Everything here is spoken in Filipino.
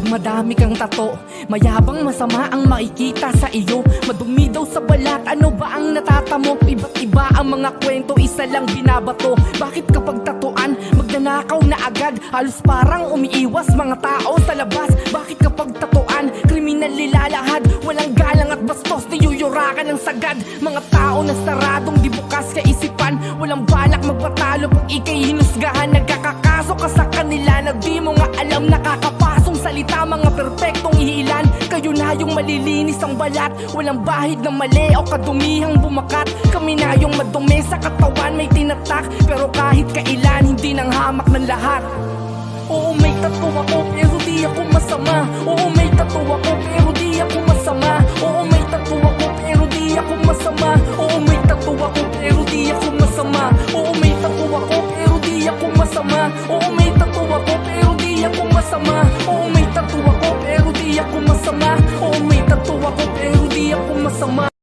madami kang tato, mayabang masama ang makikita sa iyo. Madumi daw sa balat, ano ba ang natatamo? Iba't iba ang mga kwento, isa lang binabato. Bakit kapag tatuan, magnanakaw na agad? Halos parang umiiwas mga tao sa labas. Bakit kapag tatuan, kriminal nilalahad? Walang galang at bastos, niyuyurakan ng sagad. Mga tao na saradong di bukas kaisipan, walang balak magpatalo pag ikay hinusgahan. Nagkakakaso ka sa kanila na di mo nga alam. Nakakapasong salita, mga perpektong ihilan. Kayo na yung malilinis ang balat, walang bahid na mali o kadumihang bumakat. Kami na yung madumi sa katawan, may tinatak, pero kahit kailan hindi nang hamak ng lahat. Oo, may tattoo ako pero di ako masama. Oo, may tattoo ako pero di ako masama. Oo, may tattoo ako pero di ako masama. Oo, may tattoo ako pero di ako masama. Oo, may tattoo ako pero di ako masama. Oo, may tattoo ako pero di ako masama. Oo, may tattoo ako pero di ako masama. Oo, may tattoo ako pero di ako masama.